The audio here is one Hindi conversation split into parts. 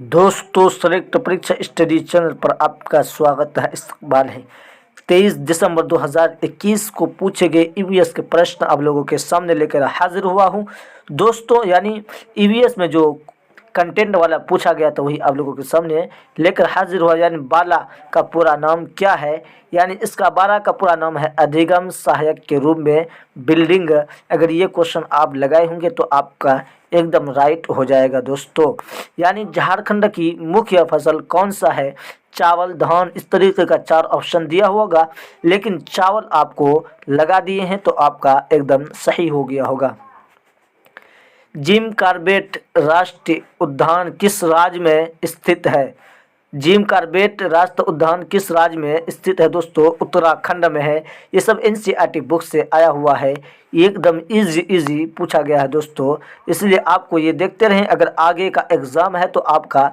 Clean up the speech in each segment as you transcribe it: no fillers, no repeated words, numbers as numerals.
दोस्तों, संयुक्त परीक्षा स्टडी चैनल पर आपका स्वागत है। इस्तकबाल है। 23 दिसंबर 2021 को पूछे गए ईवीएस के प्रश्न आप लोगों के सामने लेकर हाजिर हुआ हूं। दोस्तों, यानी ईवीएस में जो कंटेंट वाला पूछा गया था वही आप लोगों के सामने लेकर हाजिर हुआ। यानी बाला का पूरा नाम क्या है? यानी इसका बाला का पूरा नाम है अधिगम सहायक के रूप में बिल्डिंग। अगर ये क्वेश्चन आप लगाए होंगे तो आपका एकदम राइट हो जाएगा दोस्तों। यानी झारखंड की मुख्य फसल कौन सा है? चावल, धान, इस तरीके का 4 ऑप्शन दिया होगा, लेकिन चावल आपको लगा दिए हैं तो आपका एकदम सही हो गया होगा। जिम कॉर्बेट राष्ट्रीय उद्यान किस राज्य में स्थित है? जिम कॉर्बेट राष्ट्रीय उद्यान किस राज्य में स्थित है? दोस्तों, उत्तराखंड में है। ये सब एनसीईआरटी बुक से आया हुआ है। एकदम इजी पूछा गया है दोस्तों, इसलिए आपको ये देखते रहें। अगर आगे का एग्ज़ाम है तो आपका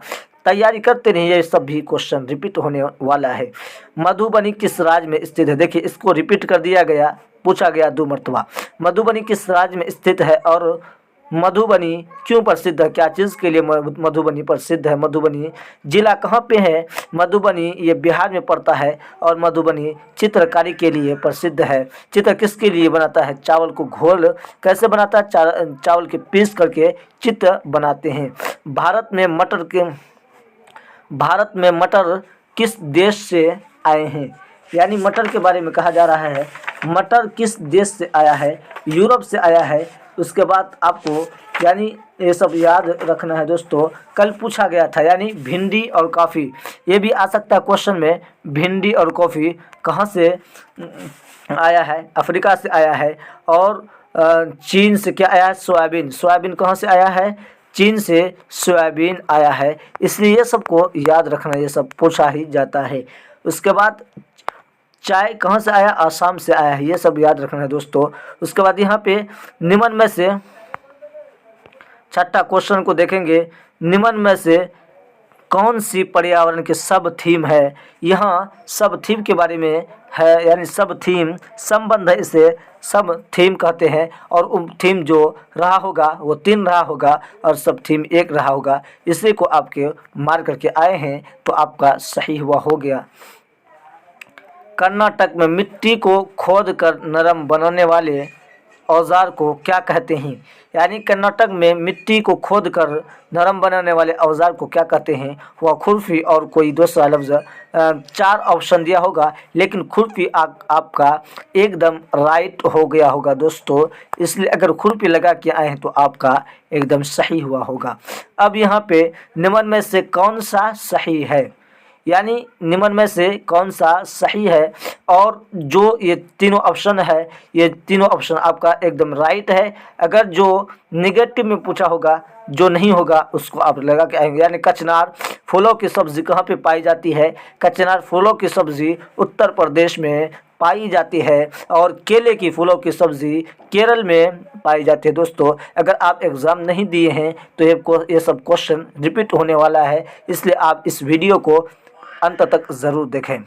तैयारी करते रहिए, ये सब भी क्वेश्चन रिपीट होने वाला है। मधुबनी किस राज्य में स्थित है? देखिए, इसको रिपीट कर दिया गया, पूछा गया 2 मरतबा। मधुबनी किस राज्य में स्थित है और मधुबनी क्यों प्रसिद्ध है? क्या चीज़ के लिए मधुबनी प्रसिद्ध है? मधुबनी जिला कहाँ पे है? मधुबनी ये बिहार में पड़ता है और मधुबनी चित्रकारी के लिए प्रसिद्ध है। चित्र किसके लिए बनाता है? चावल को घोल कैसे बनाता है? चावल के पीस करके चित्र बनाते हैं। भारत में मटर किस देश से आए हैं? यानी मटर के बारे में कहा जा रहा है। मटर किस देश से आया है? यूरोप से आया है। उसके बाद आपको यानी ये सब याद रखना है दोस्तों। कल पूछा गया था, यानी भिंडी और कॉफ़ी, ये भी आ सकता है क्वेश्चन में। भिंडी और कॉफ़ी कहाँ से आया है? अफ्रीका से आया है। और चीन से क्या आया है? सोयाबीन। सोयाबीन कहाँ से आया है? चीन से सोयाबीन आया है। इसलिए ये सबको याद रखना, ये सब पूछा ही जाता है। उसके बाद चाय कहाँ से आया? आसाम से आया है। ये सब याद रखना है दोस्तों। उसके बाद यहाँ पे निम्न में से छठा क्वेश्चन को देखेंगे। निम्न में से कौन सी पर्यावरण की सब थीम है? यहाँ सब थीम के बारे में है, यानी सब थीम संबंध है, इसे सब थीम कहते हैं। और थीम जो रहा होगा वो 3 रहा होगा और सब थीम 1 रहा होगा। इसी को आपके मार्क करके आए हैं तो आपका सही हुआ हो गया। कर्नाटक में मिट्टी को खोद कर नरम बनाने वाले औजार को क्या कहते हैं? यानी कर्नाटक में मिट्टी को खोद कर नरम बनाने वाले औजार को क्या कहते हैं? वह खुरपी और कोई दूसरा लफ्ज़ 4 ऑप्शन दिया होगा, लेकिन खुरपी आपका एकदम राइट हो गया होगा दोस्तों। इसलिए अगर खुरपी लगा के आए हैं तो आपका एकदम सही हुआ होगा। अब यहाँ पे निम्न में से कौन सा सही है? यानी निम्न में से कौन सा सही है? और जो ये तीनों ऑप्शन है, ये तीनों ऑप्शन आपका एकदम राइट है। अगर जो निगेटिव में पूछा होगा, जो नहीं होगा उसको आप लगा के आएंगे। यानी कचनार फूलों की सब्ज़ी कहाँ पे पाई जाती है? कचनार फूलों की सब्ज़ी उत्तर प्रदेश में पाई जाती है और केले की फूलों की सब्ज़ी केरल में पाई जाती है। दोस्तों, अगर आप एग्ज़ाम नहीं दिए हैं तो ये सब क्वेश्चन रिपीट होने वाला है, इसलिए आप इस वीडियो को अंत तक ज़रूर देखें।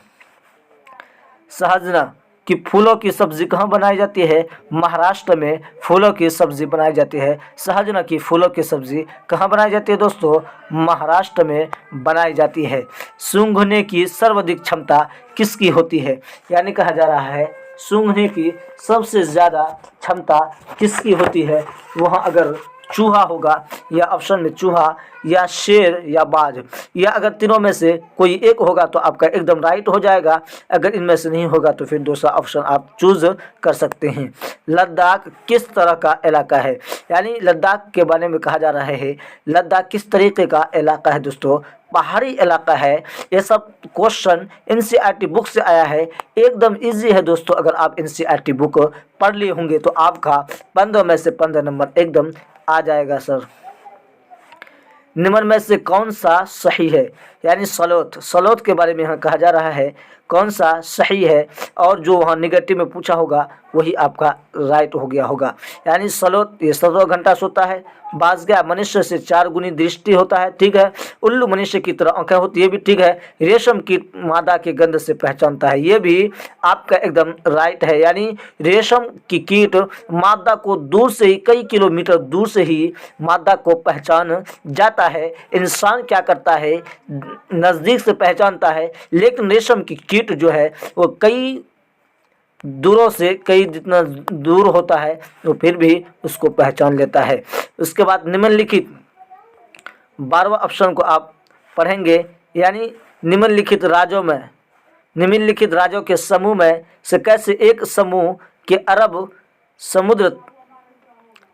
सहजना की फूलों की सब्ज़ी कहाँ बनाई जाती है? महाराष्ट्र में फूलों की सब्ज़ी बनाई जाती है। सहजना की फूलों की सब्ज़ी कहाँ बनाई जाती है दोस्तों? महाराष्ट्र में बनाई जाती है। सूंघने की सर्वाधिक क्षमता किसकी होती है? यानी कहा जा रहा है सूंघने की सबसे ज़्यादा क्षमता किसकी होती है? वहाँ अगर चूहा होगा, या ऑप्शन में चूहा या शेर या बाज, या अगर तीनों में से कोई एक होगा तो आपका एकदम राइट हो जाएगा। अगर इनमें से नहीं होगा तो फिर दूसरा ऑप्शन आप चूज कर सकते हैं। लद्दाख किस तरह का इलाका है? यानी लद्दाख के बारे में कहा जा रहा है लद्दाख किस तरीके का इलाका है? दोस्तों, पहाड़ी इलाका है। ये सब क्वेश्चन एनसीईआरटी बुक से आया है। एकदम इजी है दोस्तों। अगर आप एनसीईआरटी बुक पढ़ लिए होंगे तो आपका 15 में से 15 नंबर एकदम आ जाएगा सर। निम्न में से कौन सा सही है? यानी सलोथ के बारे में यहाँ कहा जा रहा है कौन सा सही है, और जो वहाँ निगेटिव में पूछा होगा वही आपका राइट हो गया होगा। यानी सलोत ये 17 घंटा सोता है। बाजगा मनुष्य से 4 गुनी दृष्टि होता है, ठीक है। उल्लू मनुष्य की तरह आंखें होती है, ये भी ठीक है। रेशम कीट मादा के गंध से पहचानता है, ये भी आपका एकदम राइट है। यानी रेशम की कीट मादा को दूर से ही, कई किलोमीटर दूर से ही मादा को पहचान जाता है। इंसान क्या करता है, नज़दीक से पहचानता है, लेकिन रेशम की कीट जो है वो कई दूरों से, कई जितना दूर होता है तो फिर भी उसको पहचान लेता है। उसके बाद निम्नलिखित 12वां ऑप्शन को आप पढ़ेंगे। यानी निम्नलिखित राज्यों के समूह में से कैसे एक समूह के अरब समुद्र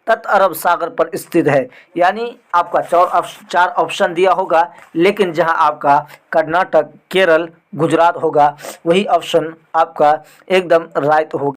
तट अरब सागर पर स्थित है। यानी आपका 4 ऑप्शन दिया होगा, लेकिन जहां आपका कर्नाटक, केरल, गुजरात होगा वही ऑप्शन आपका एकदम राइट होगा।